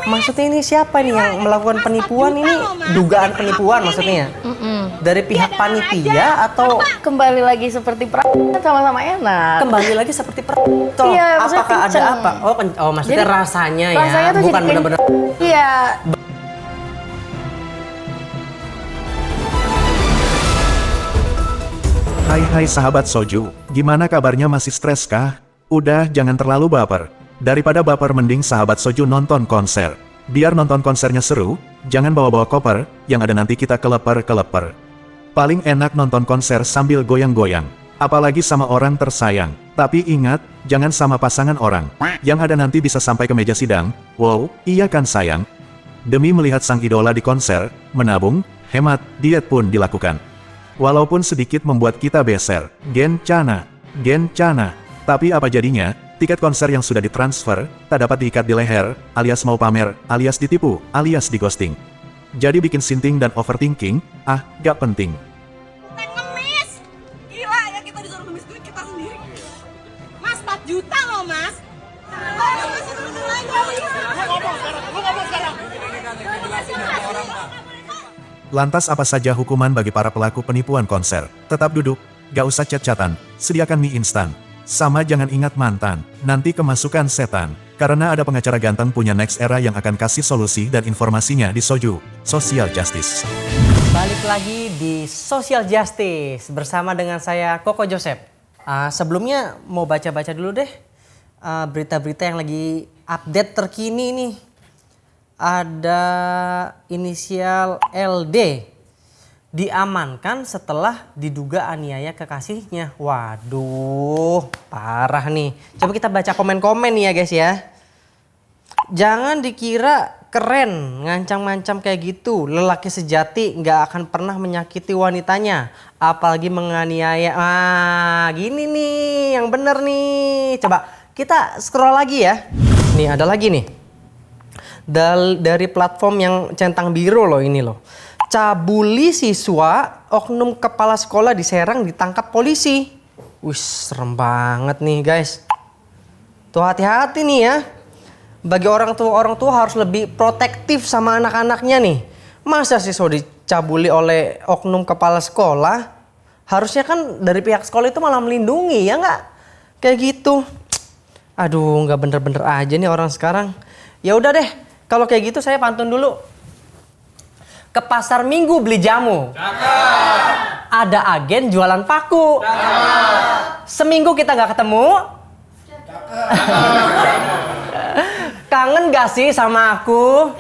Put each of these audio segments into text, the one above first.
Maksudnya ini siapa nih yang melakukan penipuan ini? Dugaan penipuan maksudnya? Dari pihak panitia atau kembali lagi seperti sama-sama enak. Kembali lagi seperti Iya, apakah ada kenceng. apa? Oh maksudnya Jadi, rasanya ya, rasanya tuh bukan jadi benar-benar. Iya. Hai sahabat Soju, gimana kabarnya, masih stres kah? Udah, jangan terlalu baper. Daripada baper mending sahabat Soju nonton konser. Biar nonton konsernya seru, jangan bawa-bawa koper, yang ada nanti kita keleper-keleper. Paling enak nonton konser sambil goyang-goyang. Apalagi sama orang tersayang. Tapi ingat, jangan sama pasangan orang. Yang ada nanti bisa sampai ke meja sidang. Wow, iya kan sayang? Demi melihat sang idola di konser, menabung, hemat, diet pun dilakukan. Walaupun sedikit membuat kita beser. Gencana. Tapi apa jadinya? Tiket konser yang sudah ditransfer, tak dapat diikat di leher, alias mau pamer, alias ditipu, alias digosting. Jadi bikin sinting dan overthinking, gak penting. Bukan ngemis. Gila ya, kita disuruh ngemis duit kita sendiri. Mas, 4 juta loh mas. Lantas apa saja hukuman bagi para pelaku penipuan konser? Tetap duduk, gak usah chat-chatan, sediakan mie instan. Sama jangan ingat mantan, nanti kemasukan setan. Karena ada pengacara ganteng punya Next Era yang akan kasih solusi dan informasinya di Soju, Social Justice. Balik lagi di Social Justice bersama dengan saya Koko Joseph. Sebelumnya mau baca-baca dulu deh berita-berita yang lagi update terkini nih. Ada inisial LD diamankan setelah diduga aniaya kekasihnya. Waduh, parah nih. Coba kita baca komen-komen nih ya guys ya. Jangan dikira keren ngancam-ngancam kayak gitu. Lelaki sejati nggak akan pernah menyakiti wanitanya, apalagi menganiaya. Gini nih yang bener nih. Coba kita scroll lagi ya. Nih ada lagi nih. Dari platform yang centang biru loh ini loh. Cabuli siswa, oknum kepala sekolah di Serang ditangkap polisi. Wih, serem banget nih guys. Tuh hati-hati nih ya. Bagi orang tua harus lebih protektif sama anak-anaknya nih. Masa siswa dicabuli oleh oknum kepala sekolah? Harusnya kan dari pihak sekolah itu malah melindungi, ya nggak? Kayak gitu. Aduh, nggak bener-bener aja nih orang sekarang. Ya udah deh, kalau kayak gitu saya pantun dulu. Ke pasar Minggu beli jamu. Cakep. Ada agen jualan paku. Cakep. Seminggu kita nggak ketemu. Kangen gak sih sama aku?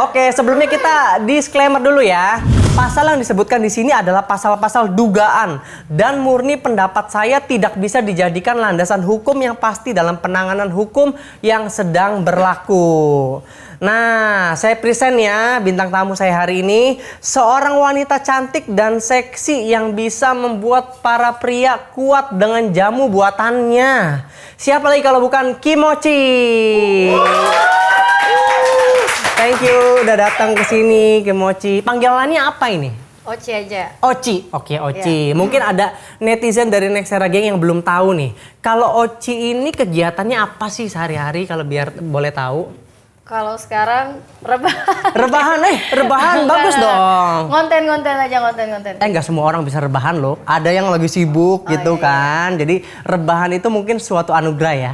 Oke, sebelumnya kita disclaimer dulu ya. Pasal yang disebutkan di sini adalah pasal-pasal dugaan dan murni pendapat saya tidak bisa dijadikan landasan hukum yang pasti dalam penanganan hukum yang sedang berlaku. Nah, saya present ya bintang tamu saya hari ini, seorang wanita cantik dan seksi yang bisa membuat para pria kuat dengan jamu buatannya. Siapa lagi kalau bukan Kimochi? Thank you udah datang ke sini Kimochi. Panggilannya apa ini? Oci aja. Oci. Oke, Oci. Ya. Mungkin ada netizen dari Next Era Gang yang belum tahu nih. Kalau Oci ini kegiatannya apa sih sehari-hari kalau biar boleh tahu? Kalau sekarang rebahan. Rebahan bagus dong. Konten aja, konten. Nggak semua orang bisa rebahan loh. Ada yang lagi sibuk gitu iya. kan. Jadi rebahan itu mungkin suatu anugerah ya.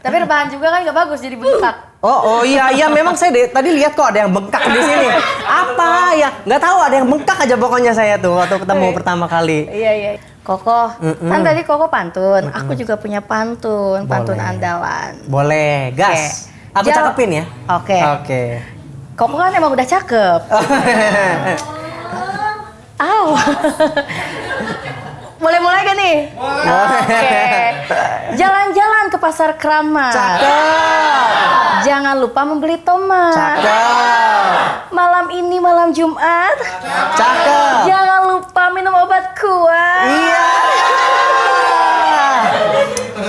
Tapi rebahan juga kan nggak bagus, jadi bengkak. Oh iya memang saya tadi lihat kok ada yang bengkak di sini. Apa ya? Nggak tahu, ada yang bengkak aja pokoknya saya tuh waktu ketemu pertama kali. Iya. Koko, kan tadi Koko pantun. Aku juga punya pantun andalan. Boleh, gas. Aku cakepin ya. Oke. Koko kan emang udah cakep. Aw. Boleh mulai gak nih? Oke. Jalan-jalan ke pasar Kramat. Cakep. Jangan lupa membeli tomat. Cakep. Malam ini malam Jumat. Cakep. Jangan lupa minum obat kuat. Iya.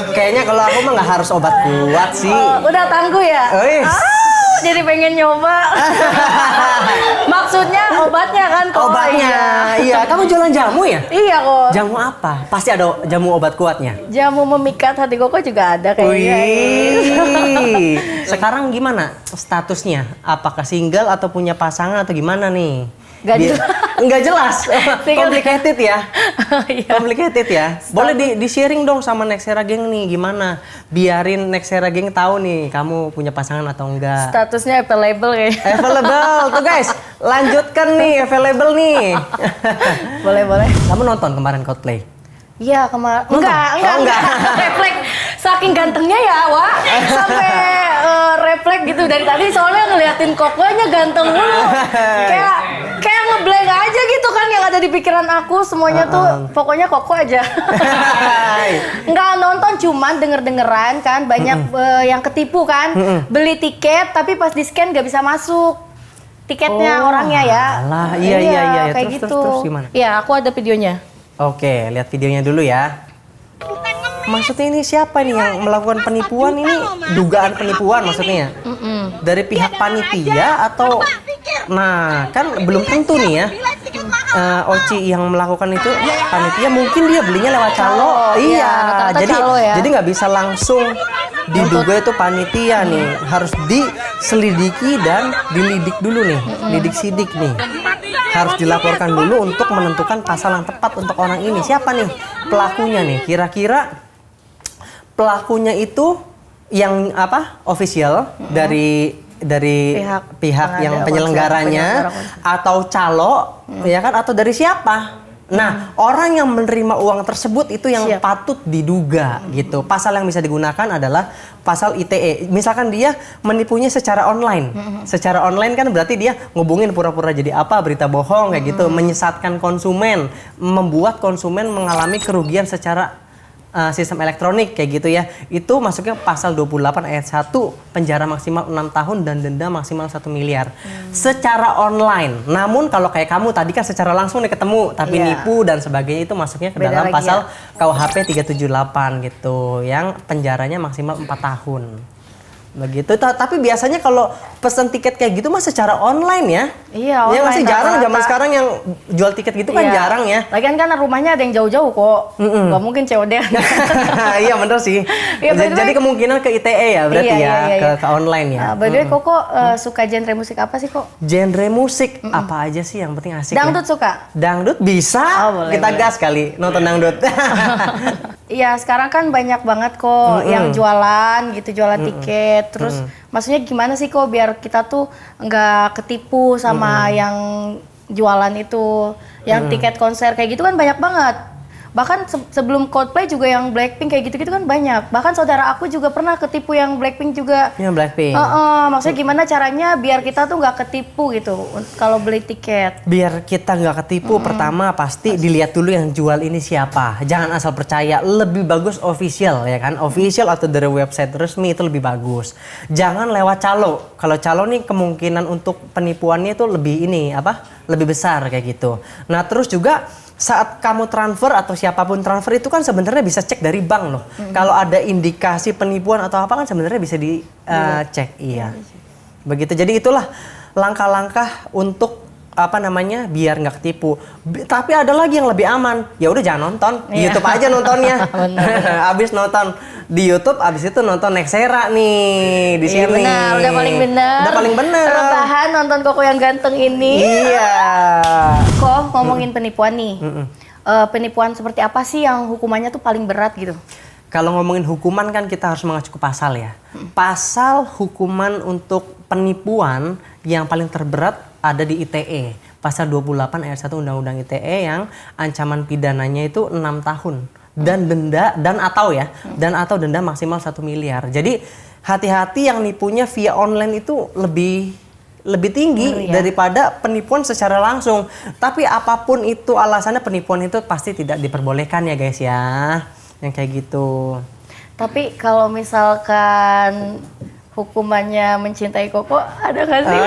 Kayaknya kalau aku mah nggak harus obat kuat sih. Udah tangguh ya? Jadi pengen nyoba. Maksudnya obatnya kan kok? Obatnya, iya. Kamu jualan jamu ya? Iya kok. Jamu apa? Pasti ada jamu obat kuatnya. Jamu memikat hati Koko juga ada kayaknya. Wih, Sekarang gimana statusnya? Apakah single atau punya pasangan atau gimana nih? Nggak jelas. Nggak jelas. Single. Complicated ya. Iya. Complicated ya. Boleh di-sharing dong sama Nexera Geng nih gimana? Biarin Nexera Geng tahu nih kamu punya pasangan atau enggak. Statusnya available kayaknya. Available tuh guys. Lanjutkan nih available nih. Boleh. Kamu nonton kemarin Coldplay? Iya kemarin. Nonton? Enggak. Refleks. Saking gantengnya ya, Wak. Sampai refleks gitu dari tadi soalnya ngeliatin Kokonya ganteng mulu. Kayak ngeblank aja gitu kan yang ada di pikiran aku semuanya tuh pokoknya Koko aja. Nggak nonton cuman denger-dengeran kan banyak yang ketipu kan. Beli tiket tapi pas di scan nggak bisa masuk. Tiketnya orangnya ya. Alah, iya. Kayak Terus, gitu. terus gimana? Iya, aku ada videonya. Oke, lihat videonya dulu ya. Maksudnya ini siapa nih yang melakukan penipuan ini? Dugaan penipuan maksudnya? Dari pihak panitia atau? Nah, kan belum tentu nih ya. Oci yang melakukan itu panitia mungkin dia belinya lewat calo. Iya, rata-rata jadi calo ya. jadi nggak bisa langsung diduga itu panitia nih. Harus diselidiki dan dilidik dulu nih, lidik sidik nih. Harus dilaporkan dulu untuk menentukan pasal yang tepat untuk orang ini. Siapa nih pelakunya nih? Kira-kira pelakunya itu yang apa? Official dari pihak yang penyelenggaranya atau calo ya kan atau dari siapa? Nah, orang yang menerima uang tersebut itu yang patut diduga gitu. Pasal yang bisa digunakan adalah pasal ITE. Misalkan dia menipunya secara online. Secara online kan berarti dia ngubungin pura-pura jadi apa, berita bohong kayak gitu, menyesatkan konsumen, membuat konsumen mengalami kerugian secara sistem elektronik kayak gitu ya. Itu masuknya pasal 28 ayat 1, penjara maksimal 6 tahun dan denda maksimal 1 miliar. Secara online. Namun kalau kayak kamu tadi kan secara langsung nih ketemu tapi nipu dan sebagainya itu masuknya ke dalam pasal KUHP 378 gitu yang penjaranya maksimal 4 tahun. Begitu. Tapi biasanya kalau pesan tiket kayak gitu mah secara online ya. Iya, online. Ya masih jarang rata-rata. zaman sekarang yang jual tiket gitu kan jarang ya. Lagian kan rumahnya ada yang jauh-jauh kok. Gak mungkin COD. Iya bener sih. Ya, Jadi kemungkinan ke ITE ya berarti ke online ya. By the way, Koko suka genre musik apa sih kok? Genre musik apa aja sih yang penting asik Dangdut ya? suka? Dangdut bisa. Oh, boleh, Kita boleh. gas kali nonton dangdut. Iya, sekarang kan banyak banget kok yang jualan gitu, jualan tiket. Terus maksudnya gimana sih kok biar kita tuh nggak ketipu sama yang jualan itu. Yang tiket konser kayak gitu kan banyak banget. Bahkan sebelum Coldplay juga yang Blackpink kayak gitu-gitu kan banyak. Bahkan saudara aku juga pernah ketipu yang Blackpink juga. Yang Blackpink. Maksudnya gimana caranya biar kita tuh nggak ketipu gitu kalau beli tiket. Biar kita nggak ketipu, pertama pasti dilihat dulu yang jual ini siapa. Jangan asal percaya. Lebih bagus official ya kan, official atau dari website resmi itu lebih bagus. Jangan lewat calo. Kalau calo nih kemungkinan untuk penipuannya itu lebih lebih besar kayak gitu. Nah terus juga saat kamu transfer atau siapapun transfer itu kan sebenarnya bisa cek dari bank loh. Kalau ada indikasi penipuan atau apa kan sebenarnya bisa dicek. Iya. Begitu. Jadi itulah langkah-langkah untuk biar nggak ketipu. Tapi ada lagi yang lebih aman. Ya udah jangan nonton. Di YouTube aja nontonnya. Abis nonton di YouTube, abis itu nonton Nexera nih di sini. Benar, udah paling benar. Udah paling benar. Rebahan nonton Koko yang ganteng ini. Iya. Kok ngomongin penipuan nih. Penipuan seperti apa sih yang hukumannya tuh paling berat gitu? Kalau ngomongin hukuman kan kita harus mengacu ke pasal ya. Pasal hukuman untuk penipuan yang paling terberat ada di ITE. Pasal 28 ayat 1 Undang-Undang ITE yang ancaman pidananya itu 6 tahun. Dan denda, dan atau denda maksimal 1 miliar. Jadi hati-hati yang nipunya via online itu lebih tinggi daripada penipuan secara langsung. Tapi apapun itu alasannya penipuan itu pasti tidak diperbolehkan ya guys ya. Yang kayak gitu. Tapi kalau misalkan hukumannya mencintai Koko ada nggak sih?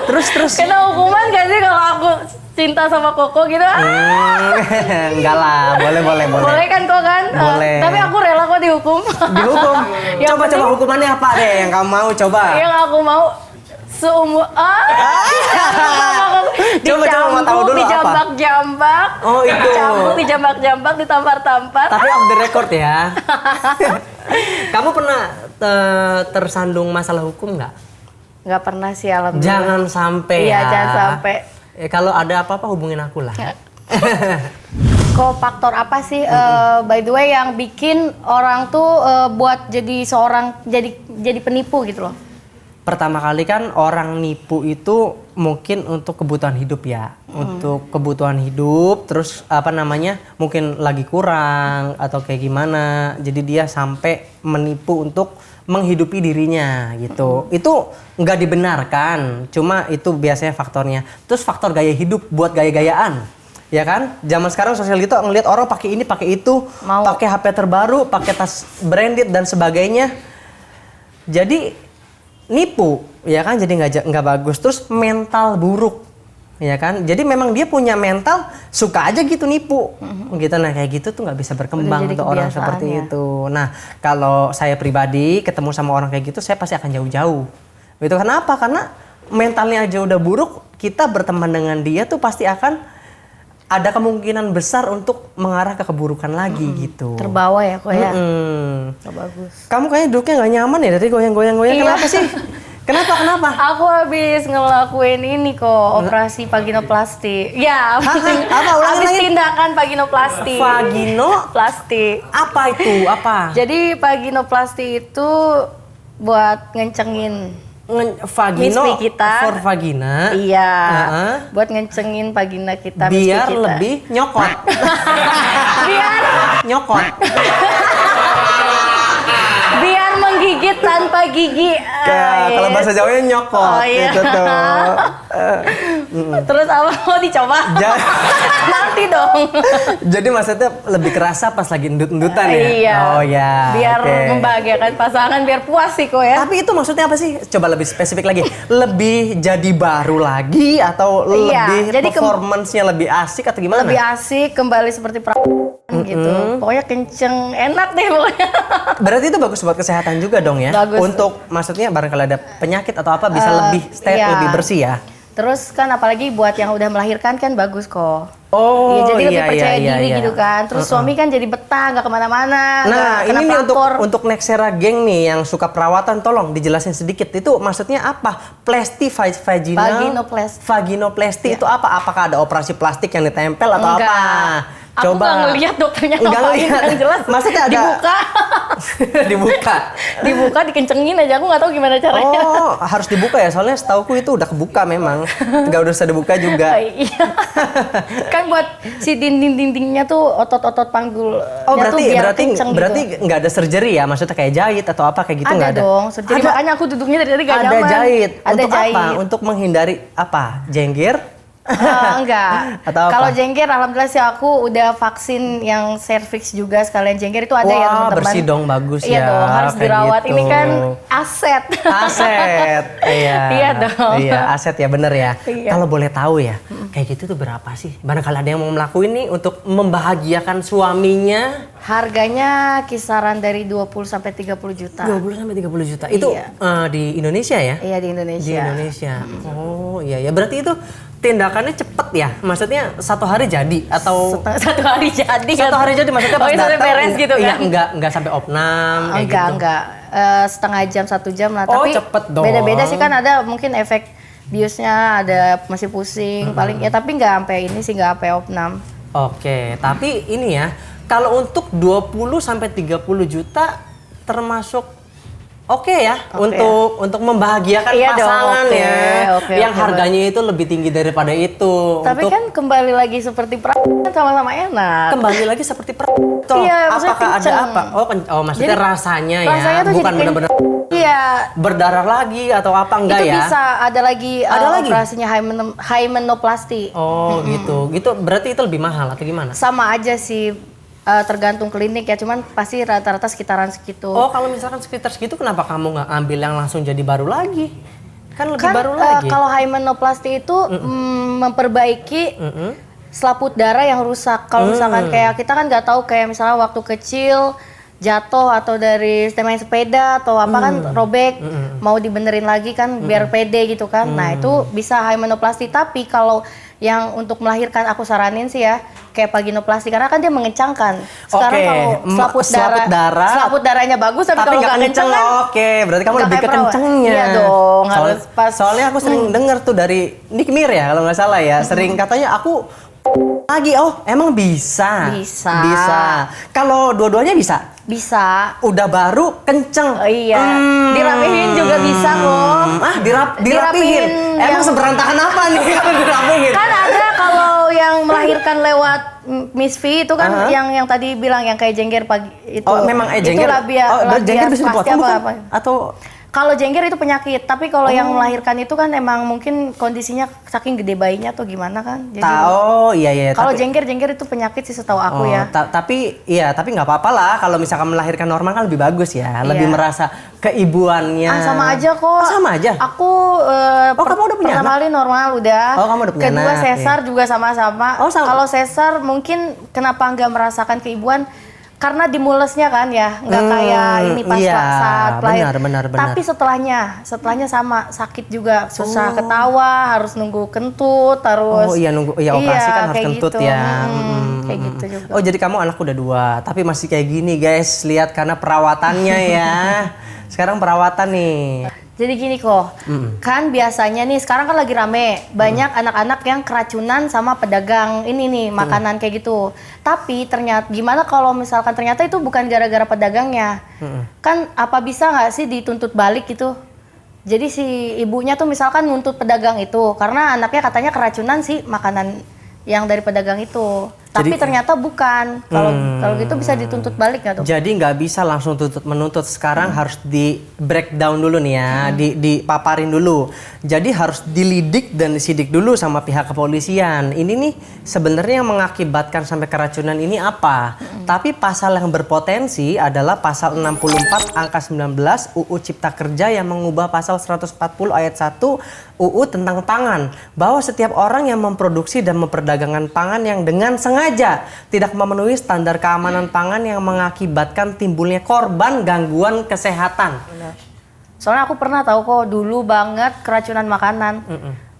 Terus. Kena hukuman nggak sih kalau aku cinta sama Koko gitu? Enggak lah, boleh. Boleh kan kok kan? Boleh. Tapi aku rela kok dihukum. Dihukum. Yang Coba penting- hukumannya apa deh yang kamu mau coba? Yang aku mau seumur Coba mau tahu dulu apa? dijambak-jambak. Oh, itu. Dicambuk, dijambak-jambak, ditampar-tampar. Tapi off the record ya. Kamu pernah tersandung masalah hukum nggak? Nggak pernah sih alhamdulillah. Jangan sampai Iya, ya. jangan sampai. Kalau ada apa-apa hubungin aku lah. Kok faktor apa sih by the way yang bikin orang tuh buat jadi seorang jadi penipu gitu loh? Pertama kali kan orang nipu itu mungkin untuk kebutuhan hidup ya. Untuk kebutuhan hidup, terus mungkin lagi kurang atau kayak gimana. Jadi dia sampai menipu untuk menghidupi dirinya gitu. Itu nggak dibenarkan, cuma itu biasanya faktornya. Terus faktor gaya hidup buat gaya-gayaan. Ya kan? Zaman sekarang sosial itu ngelihat orang pakai ini, pakai itu, pakai HP terbaru, pakai tas branded dan sebagainya. Jadi nipu, ya kan? Jadi nggak bagus. Terus mental buruk, ya kan? Jadi memang dia punya mental suka aja gitu nipu, gitu. Nah kayak gitu tuh nggak bisa berkembang untuk orang seperti itu. Nah kalau saya pribadi ketemu sama orang kayak gitu, saya pasti akan jauh-jauh. Itu kenapa? Karena mentalnya aja udah buruk, kita berteman dengan dia tuh pasti akan ada kemungkinan besar untuk mengarah ke keburukan lagi gitu. Terbawa ya kok ya. Gak bagus. Kamu kayaknya duduknya nggak nyaman ya, dari goyang-goyang. Kenapa sih? Kenapa? Aku habis ngelakuin ini kok, operasi vaginoplasti. Ya, Apa? habis tindakan vaginoplasti. Plastik. Apa itu? Apa? Jadi vaginoplasti itu buat ngencengin Vagino mispi kita. for vagina. Iya. Buat ngencengin vagina kita. Biar mispi kita. lebih nyokot. Biar nyokot. biar menggigit tanpa gigi. Kalau bahasa Jawanya nyokot. Oh, iya. Itu tuh. Terus apa mau dicoba? Nanti dong. Jadi maksudnya lebih kerasa pas lagi endut-endutan ya? Iya. Oh ya. Biar membahagiakan pasangan, biar puas sih kok ya. Tapi itu maksudnya apa sih? Coba lebih spesifik lagi. Lebih jadi baru lagi atau lebih jadi performance-nya lebih asik atau gimana? Lebih asik, kembali seperti gitu. Pokoknya kenceng, enak deh pokoknya. Berarti itu bagus buat kesehatan juga dong ya? Bagus. Untuk maksudnya barangkali ada penyakit atau apa bisa lebih stay lebih bersih ya? Terus kan apalagi buat yang udah melahirkan kan bagus kok. Oh iya, jadi lebih iya, percaya iya, diri iya. gitu kan. Terus suami kan jadi betah, nggak kemana-mana. Nah kena ini nih pelakor. untuk Nexera geng nih yang suka perawatan, tolong dijelasin sedikit. Itu maksudnya apa? Plasti vaginal? Vaginoplasti itu apa? Apakah ada operasi plastik yang ditempel atau Enggak. apa? Aku nggak ngeliat dokternya ngapain, yang jelas Maksudnya ada dibuka. dibuka, dikencengin aja, aku nggak tahu gimana caranya. Oh, harus dibuka ya, soalnya setauku itu udah kebuka memang. Nggak udah usah dibuka juga. Iya. Kan buat si dinding-dindingnya tuh otot-otot panggul. Oh, berarti gitu. nggak ada surgery ya? Maksudnya kayak jahit atau apa kayak gitu nggak ada? Ada dong, surgery. Makanya aku duduknya dari tadi nggak ada nyaman. Jahit. Ada Untuk jahit. apa? Untuk menghindari apa? Jengger? Enggak. Atau apa? Kalau jengger, alhamdulillah sih aku udah vaksin yang cervix juga sekalian jengger itu ada ya teman-teman. Bersih dong, bagus iya ya. Dong, harus kayak dirawat. gitu. Ini kan aset. Aset, iya. Iya dong. Iya, aset ya, bener ya. Iya. Kalau boleh tahu ya, kayak gitu tuh berapa sih? Barangkali ada yang mau melakuin nih untuk membahagiakan suaminya. Harganya kisaran dari 20 sampai 30 juta. 20 sampai 30 juta. Itu Iya. Di Indonesia ya? Iya, di Indonesia. Di Indonesia. Oh iya ya. Berarti itu tindakannya cepet ya? Maksudnya satu hari jadi atau Satu hari jadi. satu hari jadi maksudnya pas sampai datang beres gitu iya, kan? enggak sampai opnam kayak gitu. Enggak. Setengah jam, 1 jam lah. Oh, Tapi cepet dong. beda-beda sih kan, ada mungkin efek biusnya, ada masih pusing paling ya, tapi nggak sampai ini sih, nggak sampai opnam. Oke, tapi ini ya, kalau untuk 20 sampai 30 juta termasuk oke ya, untuk membahagiakan Iya dong, pasangan oke, ya. oke, yang oke, harganya itu lebih tinggi daripada itu. Tapi untuk kan kembali lagi seperti kan sama-sama enak. kembali lagi seperti Iya, maksudnya apakah ada kenceng. apa? Oh maksudnya Jadi, rasanya ya, rasanya tuh bukan jadi benar-benar iya. berdarah lagi atau apa enggak Itu ya? bisa ada lagi lagi? operasinya hymenoplasti. Oh gitu berarti itu lebih mahal atau gimana? Sama aja sih, tergantung klinik ya, cuman pasti rata-rata sekitaran segitu. Oh kalau misalkan sekitar segitu kenapa kamu nggak ambil yang langsung jadi baru lagi? Kan lebih baru lagi. Kalau hymenoplasti itu memperbaiki selaput darah yang rusak. Kalau misalkan kayak kita kan nggak tahu, kayak misalnya waktu kecil jatuh atau dari main sepeda atau apa kan robek, mau dibenerin lagi kan biar pede gitu kan. Nah itu bisa hymenoplasti. Tapi kalau yang untuk melahirkan aku saranin sih ya kayak vaginoplasti karena kan dia mengencangkan. Sekarang Oke, kalau selaput darahnya bagus tapi kalau nggak kenceng kan. Oke, berarti kamu nggak lebih ke kayak perawan. kencengnya. Iya dong, harus pas. Soalnya aku sering denger tuh dari Nick Mir ya kalau nggak salah ya, sering katanya aku lagi. Oh, emang bisa? Bisa. Kalau dua-duanya bisa? Bisa. Udah baru kenceng. Oh iya. Dirapihin juga bisa kok. Dirapihin. Emang seberantakan apa nih kalau dirapihin? Kan ada kalau yang melahirkan lewat Miss V itu kan yang tadi bilang yang kayak jengger pagi itu. Oh, memang jengger. Itu labia jengger bisa pasti dipotong apa? Atau kalau jengger itu penyakit, tapi kalau yang melahirkan itu kan emang mungkin kondisinya saking gede bayinya atau gimana kan. Jadi iya. kalau jengger itu penyakit sih setahu aku ya. Tapi nggak apa-apa lah kalau misalkan melahirkan normal kan lebih bagus ya, lebih merasa keibuannya. Sama aja kok. Sama aja. Aku kamu udah punya pertama kali normal udah. Kamu udah punya Kedua anak, sesar juga sama-sama. Sama. Kalau sesar mungkin kenapa nggak merasakan keibuan? Karena dimulesnya kan ya, nggak kayak ini pas saat lahir. Benar. Tapi setelahnya sama sakit juga, susah ketawa, harus nunggu kentut, harus. Nunggu. Operasi kan harus kentut gitu. ya. Kayak gitu juga. Oh, jadi kamu anak udah 2, tapi masih kayak gini guys. Lihat karena perawatannya ya. Sekarang perawatan nih. Jadi gini kok, kan biasanya nih sekarang kan lagi rame, banyak anak-anak yang keracunan sama pedagang ini nih, makanan kayak gitu. Tapi ternyata gimana kalau misalkan ternyata itu bukan gara-gara pedagangnya. Kan apa bisa nggak sih dituntut balik gitu? Jadi si ibunya tuh misalkan nuntut pedagang itu, karena anaknya katanya keracunan sih makanan yang dari pedagang itu. Tapi ternyata bukan. Kalau gitu bisa dituntut balik nggak tuh? Jadi nggak bisa langsung menuntut. Sekarang harus di breakdown dulu nih ya, dipaparin dulu. Jadi harus dilidik dan disidik dulu sama pihak kepolisian. Ini nih sebenarnya yang mengakibatkan sampai keracunan ini apa? Tapi pasal yang berpotensi adalah pasal 64 angka 19 UU Cipta Kerja yang mengubah pasal 140 ayat 1 UU tentang pangan, bahwa setiap orang yang memproduksi dan memperdagangkan pangan yang dengan sengaja tidak memenuhi standar keamanan pangan yang mengakibatkan timbulnya korban gangguan kesehatan. Benar. Soalnya aku pernah tahu kok dulu banget keracunan makanan.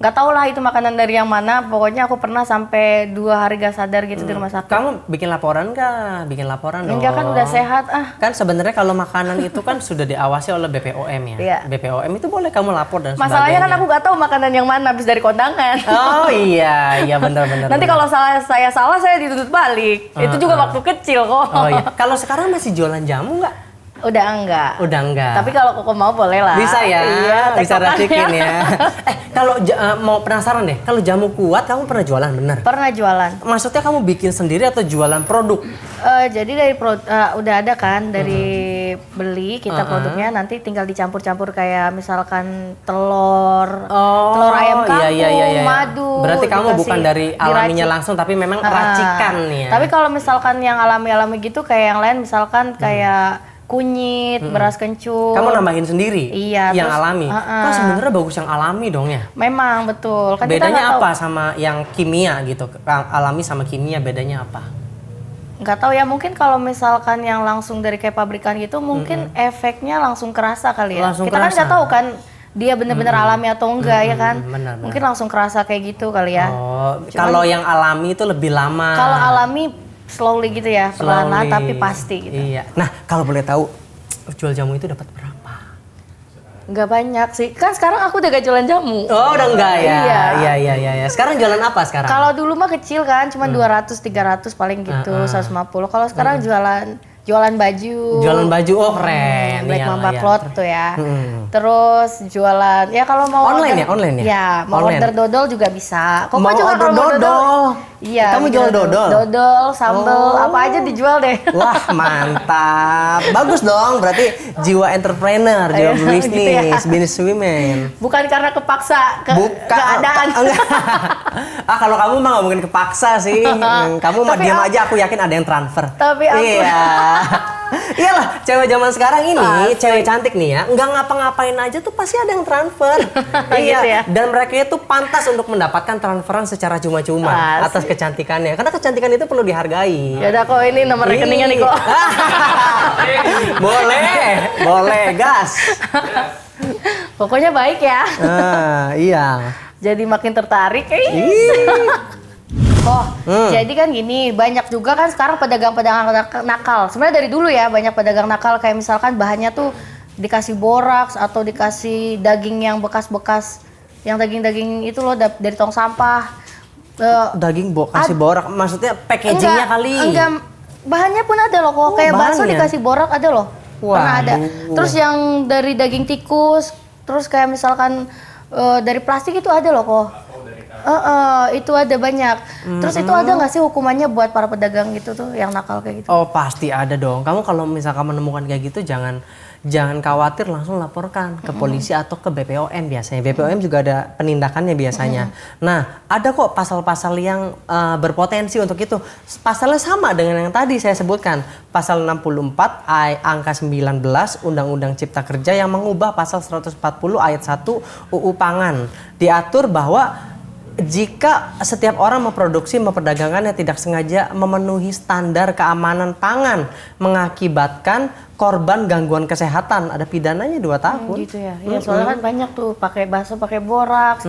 Nggak tahu lah itu makanan dari yang mana. Pokoknya aku pernah sampai 2 hari gak sadar gitu di rumah sakit. Kamu bikin laporan nggak? Bikin laporan dong. Enggak kan udah sehat Kan sebenarnya kalau makanan itu kan sudah diawasi oleh BPOM ya. Iya. BPOM itu boleh kamu lapor dan Masalahnya sebagainya. kan aku nggak tahu makanan yang mana habis dari kondangan. Oh iya benar-benar. Nanti kalau saya salah saya dituntut balik. Itu juga waktu kecil kok. Oh iya. Kalau sekarang masih jualan jamu nggak? Udah enggak. Tapi Tapi kalau koko mau boleh lah. bisa ya, Iya, bisa tektokannya. rasikin ya. Kalau mau penasaran deh, kalau jamu kuat kamu pernah jualan bener? Pernah jualan. Maksudnya kamu bikin sendiri atau jualan produk? Jadi dari udah ada kan dari beli kita produknya nanti tinggal dicampur-campur kayak misalkan telur ayam kampung, madu. Berarti kamu bukan dari alaminya diracik. langsung tapi memang racikan ya. Tapi kalau misalkan yang alami-alami gitu kayak yang lain misalkan kayak kunyit, beras kencur. Kamu nambahin sendiri? Iya. Yang terus, alami? Kan sebenarnya bagus yang alami dong ya? Memang betul. Kan kita Bedanya nggak tahu. apa sama yang kimia gitu? Alami sama kimia bedanya apa? Nggak tahu ya, mungkin kalau misalkan yang langsung dari kayak pabrikan gitu mungkin efeknya langsung kerasa kali ya. Langsung Kita kan kerasa. nggak tahu kan dia bener-bener alami atau enggak ya kan. benar. Mungkin langsung kerasa kayak gitu kali ya. Kalau yang alami itu lebih lama. Kalau alami slowly gitu ya, perlahan Slowly. tapi pasti gitu. Iya. Nah, kalau boleh tahu jual jamu itu dapat berapa? Nggak banyak sih. Kan sekarang aku udah gak jualan jamu. Oh, udah enggak ya? Iya. Iya. Sekarang jualan apa sekarang? Kalau dulu mah kecil kan, cuma 200 300 paling gitu, 150. Kalau sekarang jualan baju. Jualan baju, oh keren. Black Iyalah, Mamba ya. Cloth tuh ya. Terus jualan, ya kalau mau Online order, ya? Ya, mau Online. order dodol juga bisa. Koko Mau juga order kalau mau dodol? Iya. Kamu jual dodol? Dodol, sambel, apa aja dijual deh. Wah, mantap. Bagus dong, berarti jiwa entrepreneur, jiwa Gitu bisnis, ya. business women. Bukan karena kepaksa keadaan. Enggak. Kalau kamu mah nggak mungkin kepaksa sih. Kamu mah Tapi diam aja, aku yakin ada yang transfer. Tapi aku- Iya. Iyalah, cewek zaman sekarang ini, cewek cantik nih ya, nggak ngapa-ngapain aja tuh pasti ada yang transfer. Gitu ya. Dan mereka itu pantas untuk mendapatkan transferan secara cuma-cuma Asik. atas kecantikannya. Karena kecantikan itu perlu dihargai. Ya udah kok ini nomor rekeningnya nih kok. boleh, gas. Pokoknya baik ya. Iya. Jadi makin tertarik. Oh, jadi kan gini, banyak juga kan sekarang pedagang-pedagang nakal. Sebenarnya dari dulu ya banyak pedagang nakal kayak misalkan bahannya tuh dikasih boraks atau dikasih daging yang bekas-bekas, yang daging-daging itu loh dari tong sampah. Daging kasih borak, maksudnya packagingnya kali. Enggak, bahannya pun ada loh kok. Kayak bakso bahannya. dikasih borak ada loh. Pernah ada. Terus yang dari daging tikus, terus kayak misalkan dari plastik itu ada loh kok. Itu ada banyak. Terus itu ada nggak sih hukumannya buat para pedagang gitu tuh yang nakal kayak gitu? Oh pasti ada dong. Kamu kalau misalkan menemukan kayak gitu jangan khawatir, langsung laporkan ke polisi atau ke BPOM biasanya. BPOM juga ada penindakannya biasanya. Nah ada kok pasal-pasal yang berpotensi untuk itu. Pasalnya sama dengan yang tadi saya sebutkan. Pasal 64 angka 19 Undang-Undang Cipta Kerja yang mengubah pasal 140 ayat 1 UU Pangan. Diatur bahwa jika setiap orang memproduksi, memperdagangkan yang tidak sengaja memenuhi standar keamanan pangan mengakibatkan korban gangguan kesehatan, ada pidananya 2 tahun. Gitu ya. Iya, soalnya kan banyak tuh pakai bakso, pakai boraks,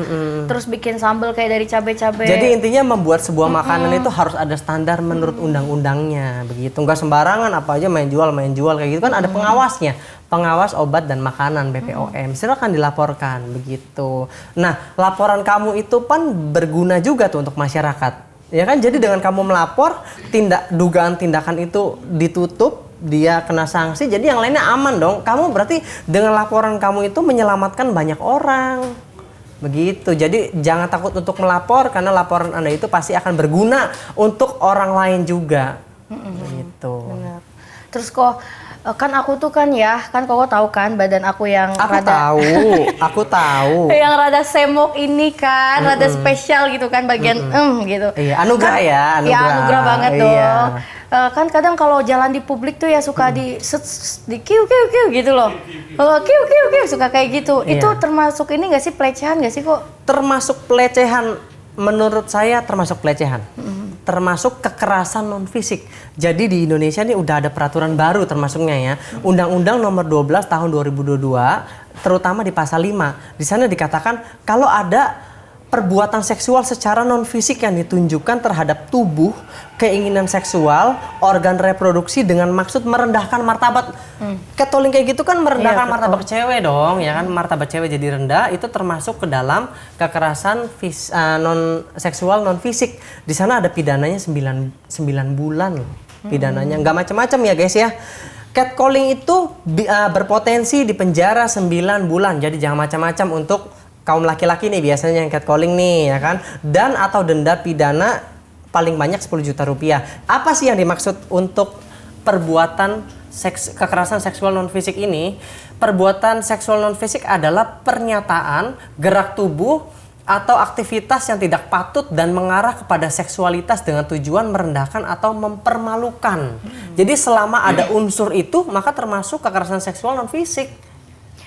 terus bikin sambal kayak dari cabai-cabai. Jadi intinya membuat sebuah makanan itu harus ada standar menurut undang-undangnya, begitu. Nggak sembarangan apa aja main jual kayak gitu kan ada pengawasnya. Pengawas obat dan makanan BPOM. Silakan dilaporkan begitu. Nah, laporan kamu itu kan berguna juga tuh untuk masyarakat. Ya kan? Jadi dengan kamu melapor, dugaan tindakan itu ditutup, dia kena sanksi, jadi yang lainnya aman dong. Kamu berarti dengan laporan kamu itu menyelamatkan banyak orang. Begitu. Jadi jangan takut untuk melapor karena laporan Anda itu pasti akan berguna untuk orang lain juga. Gitu. Benar. Terus kok kan aku tuh kan ya, kan kok tahu kan badan aku yang Aku tahu. yang rada semok ini kan, rada spesial gitu kan bagian gitu. Iya, anugerah kan, ya, anugerah. Ya anugerah banget Iya. dong. Kan kadang kalau jalan di publik tuh ya suka di kiu gitu loh. Kiu suka kayak gitu. Iya. Itu termasuk ini nggak sih pelecehan nggak sih kok? Termasuk pelecehan, menurut saya termasuk pelecehan. Termasuk kekerasan non fisik. Jadi di Indonesia ini udah ada peraturan baru termasuknya ya. Undang-Undang Nomor 12 Tahun 2022, terutama di pasal 5. Di sana dikatakan kalau ada perbuatan seksual secara non fisik yang ditunjukkan terhadap tubuh, keinginan seksual, organ reproduksi dengan maksud merendahkan martabat. Catcalling kayak gitu kan merendahkan martabat cewek dong, ya kan, martabat cewek jadi rendah, itu termasuk ke dalam kekerasan non seksual non fisik. Di sana ada pidananya 9 bulan pidananya, nggak macam-macam ya guys ya. Catcalling itu berpotensi di penjara 9 bulan, jadi jangan macam-macam untuk kaum laki-laki nih biasanya yang catcalling nih ya kan, dan atau denda pidana paling banyak 10 juta rupiah. Apa sih yang dimaksud untuk perbuatan kekerasan seksual non fisik ini? Perbuatan seksual non fisik adalah pernyataan, gerak tubuh atau aktivitas yang tidak patut dan mengarah kepada seksualitas dengan tujuan merendahkan atau mempermalukan. Jadi selama ada unsur itu maka termasuk kekerasan seksual non fisik.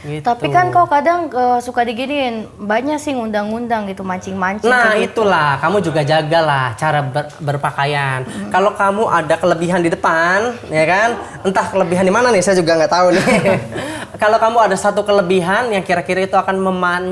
Gitu. Tapi kan kok kadang suka diginiin, banyak sih undang-undang gitu mancing-mancing. Nah gitu. itulah, kamu juga jagalah cara berpakaian. Kalau kamu ada kelebihan di depan, ya kan, entah kelebihan di mana nih, saya juga nggak tahu nih. Kalau kamu ada satu kelebihan yang kira-kira itu akan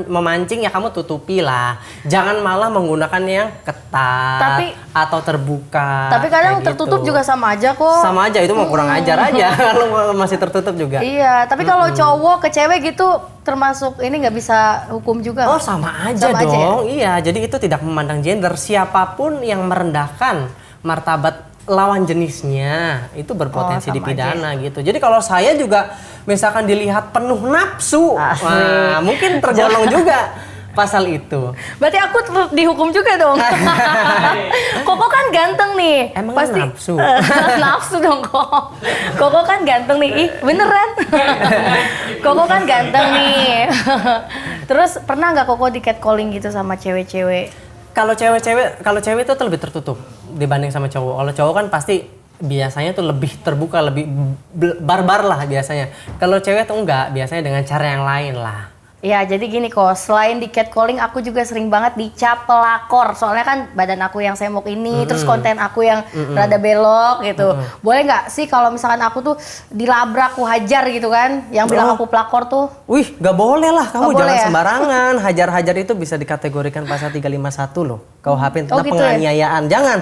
memancing, ya kamu tutupi lah. Jangan malah menggunakan yang ketat atau terbuka. Tapi kadang gitu. tertutup juga sama aja kok. Sama aja, itu mau kurang ajar aja kalau masih tertutup juga. Iya, tapi kalau cowok ke cewek gitu termasuk ini nggak bisa hukum juga. Oh sama aja sama dong. Aja ya? Iya, jadi itu tidak memandang gender. Siapapun yang merendahkan martabat lawan jenisnya itu berpotensi dipidana gitu. Jadi kalau saya juga misalkan dilihat penuh nafsu, wah, mungkin tergolong juga pasal itu. Berarti aku dihukum juga dong. Koko kan ganteng nih. Emang pasti nafsu? Nafsu dong kok. Koko kan ganteng nih. Ih, beneran. Koko kan ganteng nih. Terus pernah nggak Koko di catcalling gitu sama cewek-cewek? Kalau cewek itu tuh lebih tertutup dibanding sama cowok. Kalau cowok kan pasti biasanya tuh lebih terbuka, lebih barbar lah biasanya. Kalau cewek tuh enggak, biasanya dengan cara yang lain lah. Ya, jadi gini kok, selain di catcalling aku juga sering banget dicap pelakor. Soalnya kan badan aku yang semok ini, terus konten aku yang rada belok gitu. Boleh nggak sih kalau misalkan aku tuh dilabrak, aku hajar gitu kan, yang bilang aku pelakor tuh? Wih, nggak boleh lah, kamu Oh, jangan boleh ya? sembarangan. Hajar-hajar itu bisa dikategorikan pasal 351 loh. KUHP tentang gitu ya? penganiayaan. Jangan.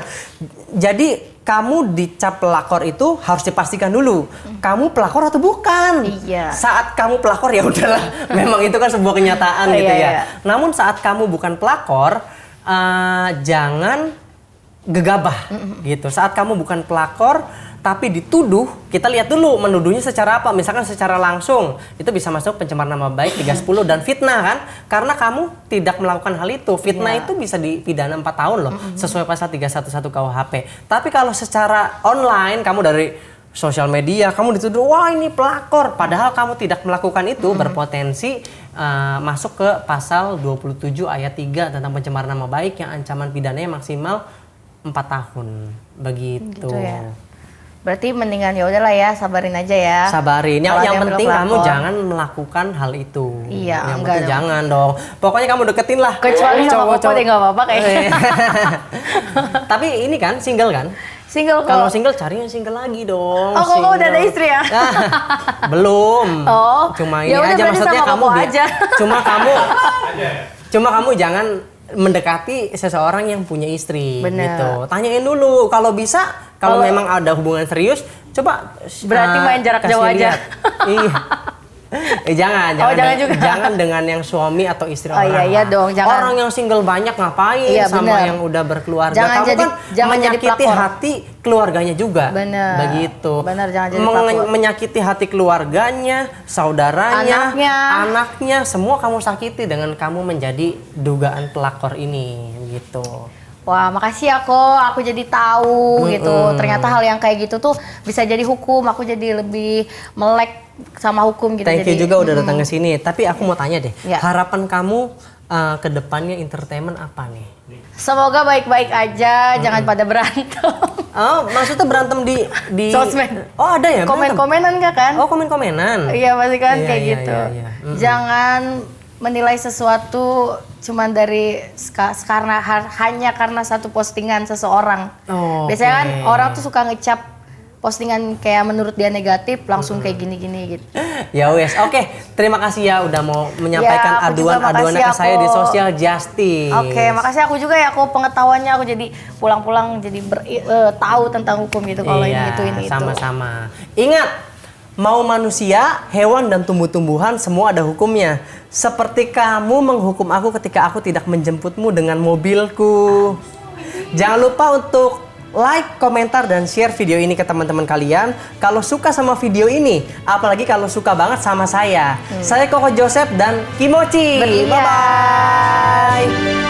Jadi kamu dicap pelakor itu harus dipastikan dulu, kamu pelakor atau bukan. Iya. Saat kamu pelakor ya udahlah, memang itu kan sebuah kenyataan gitu ya. Iya. Namun saat kamu bukan pelakor, jangan gegabah gitu. Saat kamu bukan pelakor tapi dituduh, kita lihat dulu menuduhnya secara apa. Misalkan secara langsung, itu bisa masuk pencemaran nama baik 310 dan fitnah kan. Karena kamu tidak melakukan hal itu. Fitnah itu bisa dipidana 4 tahun loh, sesuai pasal 311 KUHP. Tapi kalau secara online, kamu dari sosial media, kamu dituduh, wah ini pelakor. Padahal kamu tidak melakukan itu, berpotensi masuk ke pasal 27 ayat 3 tentang pencemaran nama baik yang ancaman pidananya maksimal 4 tahun. Begitu. Gitu ya. Berarti mendingan ya udahlah ya, sabarin aja ya. Sabarin. Kalau Yang ada penting pelakor. kamu jangan melakukan hal itu. Iya, Yang enggak penting dong. jangan dong. Pokoknya kamu deketin lah. Kecuali sama Koko deh nggak apa-apa kayaknya. Tapi ini kan single kan? Single Kalau kok. single cari yang single lagi dong. Oh, Koko single. udah ada istri ya? Belum. Oh, Cuma ini ya udah aja berarti maksudnya sama kamu Koko aja. Cuma kamu jangan mendekati seseorang yang punya istri. Bener. Gitu. Tanyain dulu kalau bisa, kalau memang ada hubungan serius, coba Berarti main jarak kasih jauh aja. lihat. Iya. Jangan jangan juga. jangan dengan yang suami atau istri Oh, orang. iya lah. dong, jangan. Orang yang single banyak ngapain Iya, sama bener. yang udah berkeluarga. Jangan Kamu jadi- kan jangan jadi menyakiti pelakor. hati keluarganya juga. Bener. Begitu. Bener, jangan jadi pelakor. Menyakiti hati keluarganya, saudaranya, Anaknya. semua kamu sakiti dengan kamu menjadi dugaan pelakor ini gitu. Wah, makasih ya Ko, aku jadi tahu gitu. Ternyata hal yang kayak gitu tuh bisa jadi hukum. Aku jadi lebih melek sama hukum gitu. Thank you jadi, juga udah datang ke sini. Tapi aku mau tanya deh, Ya. harapan kamu ke depannya entertainment apa nih? Semoga baik-baik aja, jangan pada berantem. Oh, maksudnya berantem di Sosmed. Oh, ada ya? berantem? Komen-komenan enggak kan? Oh, komen-komenan. Iya pasti kan Iya, kayak iya, gitu. iya, iya. Jangan menilai sesuatu cuman dari hanya karena satu postingan seseorang. Oh, Biasanya kan oke. orang tuh suka ngecap postingan kayak menurut dia negatif langsung kayak gini-gini gitu. Ya wes, oke. Terima kasih ya udah mau menyampaikan Ya, aku juga aduan-aduan makasih ke saya di aku. Social Justice. Oke, makasih aku juga ya, aku pengetahuannya aku jadi pulang-pulang jadi tahu tentang hukum gitu kalau Iya, ini itu. sama-sama. Ingat, mau manusia, hewan dan tumbuh-tumbuhan semua ada hukumnya. Seperti kamu menghukum aku ketika aku tidak menjemputmu dengan mobilku. Jangan lupa untuk like, komentar, dan share video ini ke teman-teman kalian. Kalau suka sama video ini, apalagi kalau suka banget sama saya. Saya Koko Joseph dan Kimochi. Berlian. Bye-bye.